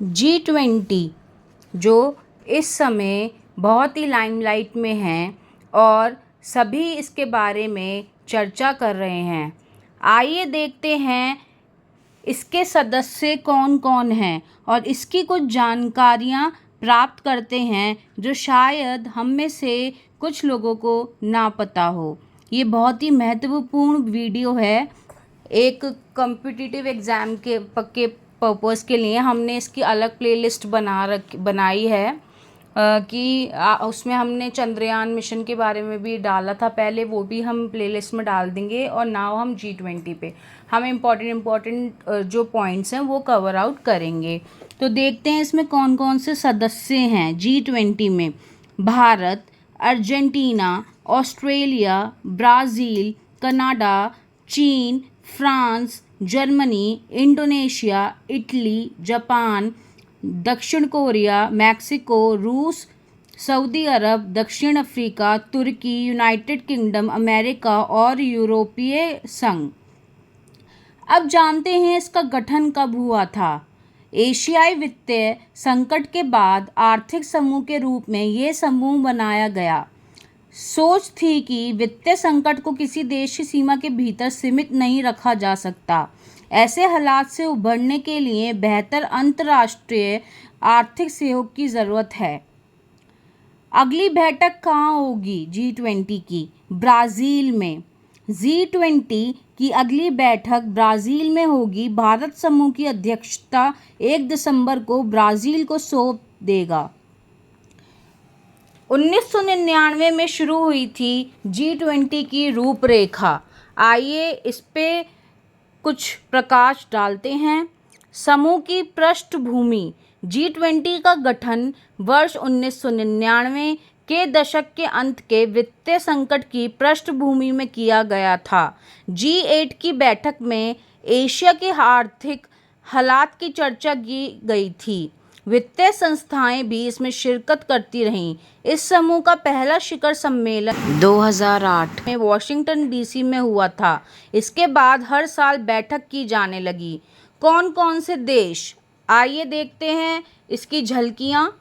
G20 जो इस समय बहुत ही लाइमलाइट में हैं और सभी इसके बारे में चर्चा कर रहे हैं। आइए देखते हैं इसके सदस्य कौन कौन हैं और इसकी कुछ जानकारियाँ प्राप्त करते हैं जो शायद हम में से कुछ लोगों को ना पता हो। ये बहुत ही महत्वपूर्ण वीडियो है। एक कॉम्पिटिटिव एग्ज़ाम के पर्पज़ के लिए हमने इसकी अलग प्लेलिस्ट बनाई है कि उसमें हमने चंद्रयान मिशन के बारे में भी डाला था पहले, वो भी हम प्लेलिस्ट में डाल देंगे। और नाउ हम G20 पे हम इम्पॉर्टेंट जो पॉइंट्स हैं वो कवर आउट करेंगे। तो देखते हैं इसमें कौन कौन से सदस्य हैं G20 में। Bharat, Argentina, Australia, Brazil, Canada, चीन, France, Germany, Indonesia, Italy, Japan, दक्षिण कोरिया, मैक्सिको, रूस, सऊदी अरब, दक्षिण अफ्रीका, तुर्की, यूनाइटेड किंगडम, अमेरिका और यूरोपीय संघ। अब जानते हैं इसका गठन कब हुआ था। एशियाई वित्तीय संकट के बाद आर्थिक समूह के रूप में ये समूह बनाया गया। सोच थी कि वित्तीय संकट को किसी देश की सीमा के भीतर सीमित नहीं रखा जा सकता। ऐसे हालात से उभरने के लिए बेहतर अंतर्राष्ट्रीय आर्थिक सहयोग की ज़रूरत है। अगली बैठक कहाँ होगी G20 की? ब्राज़ील में। G20 की अगली बैठक ब्राज़ील में होगी। भारत समूह की अध्यक्षता 1 दिसंबर को ब्राज़ील को सौंप देगा। 1999 में शुरू हुई थी G20 की रूपरेखा। आइए इस पे कुछ प्रकाश डालते हैं। समूह की पृष्ठभूमि। G20 का गठन वर्ष 1999 के दशक के अंत के वित्तीय संकट की पृष्ठभूमि में किया गया था। G8 की बैठक में एशिया के आर्थिक हालात की चर्चा की गई थी। वित्तीय संस्थाएं भी इसमें शिरकत करती रहीं। इस समूह का पहला शिखर सम्मेलन 2008 में वॉशिंगटन DC में हुआ था। इसके बाद हर साल बैठक की जाने लगी। कौन कौन से देश? आइए देखते हैं इसकी झलकियाँ।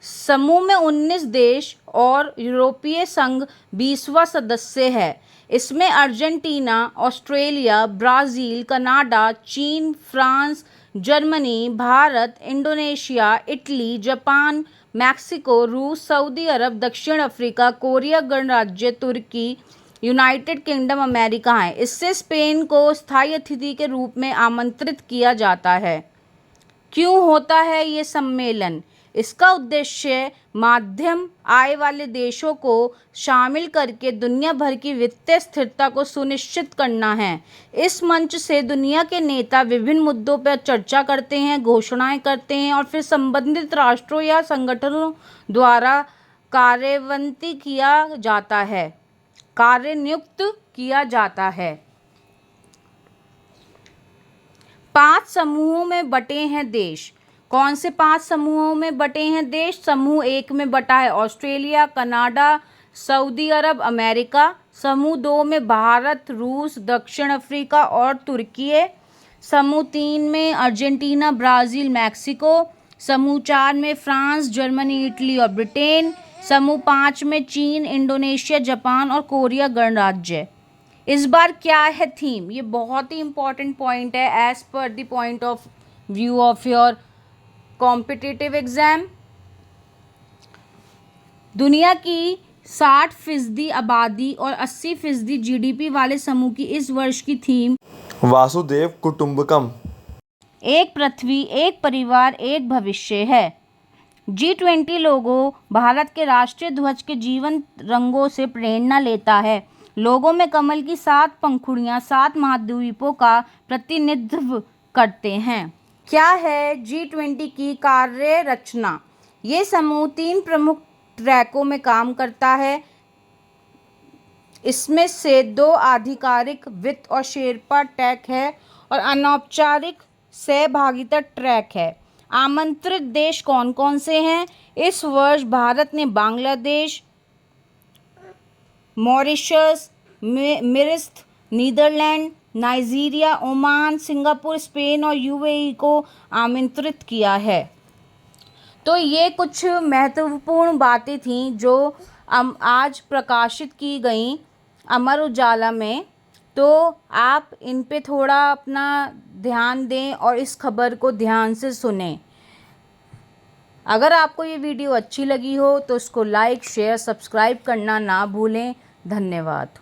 समूह में 19 देश और यूरोपीय संघ 20वां सदस्य है। इसमें अर्जेंटीना, ऑस्ट्रेलिया, ब्राज़ील, कनाडा, चीन, France, Germany, Bharat, Indonesia, Italy, Japan, Mexico, रूस, सऊदी अरब, दक्षिण अफ्रीका, कोरिया गणराज्य, तुर्की, यूनाइटेड किंगडम, अमेरिका हैं। इससे स्पेन को स्थायी अतिथि के रूप में आमंत्रित किया जाता है। क्यों होता है ये सम्मेलन? इसका उद्देश्य मध्यम आय वाले देशों को शामिल करके दुनिया भर की वित्तीय स्थिरता को सुनिश्चित करना है। इस मंच से दुनिया के नेता विभिन्न मुद्दों पर चर्चा करते हैं, घोषणाएं करते हैं और फिर संबंधित राष्ट्रों या संगठनों द्वारा कार्यान्वित किया जाता है। 5 समूहों में बटे हैं देश। कौन से 5 समूहों में बटे हैं देश? समूह 1 में बटा है ऑस्ट्रेलिया, कनाडा, सऊदी अरब, अमेरिका। समूह 2 में भारत, रूस, दक्षिण अफ्रीका और तुर्की है। समूह 3 में अर्जेंटीना, ब्राज़ील, मैक्सिको। समूह 4 में फ्रांस, जर्मनी, इटली और ब्रिटेन। समूह 5 में चीन, इंडोनेशिया, जापान और कोरिया गणराज्य। इस बार क्या है थीम? ये बहुत ही इम्पॉर्टेंट पॉइंट है as per the point of view of your competitive exam. दुनिया की 60% आबादी और 80% GDP वाले समूह की इस वर्ष की थीम वासुदेव कुटुंबकम, एक पृथ्वी, एक परिवार, एक भविष्य है। G20 लोगो भारत के राष्ट्रीय ध्वज के जीवंत रंगों से प्रेरणा लेता है। लोगों में कमल की 7 पंखुड़ियाँ 7 महाद्वीपों का प्रतिनिधित्व करते हैं। क्या है G20 की कार्य रचना? ये समूह 3 प्रमुख ट्रैकों में काम करता है। इसमें से 2 आधिकारिक वित्त और शेरपा ट्रैक है और अनौपचारिक सहभागिता ट्रैक है। आमंत्रित देश कौन कौन से हैं? इस वर्ष भारत ने बांग्लादेश, मॉरिशस, मिस्र, Netherlands, Nigeria, Oman, Singapore, Spain और यूएई को आमंत्रित किया है। तो ये कुछ महत्वपूर्ण बातें थीं जो आज प्रकाशित की गई अमर उजाला में। तो आप इन पे थोड़ा अपना ध्यान दें और इस खबर को ध्यान से सुनें। अगर आपको ये वीडियो अच्छी लगी हो तो इसको लाइक, शेयर, सब्सक्राइब करना ना भूलें। धन्यवाद।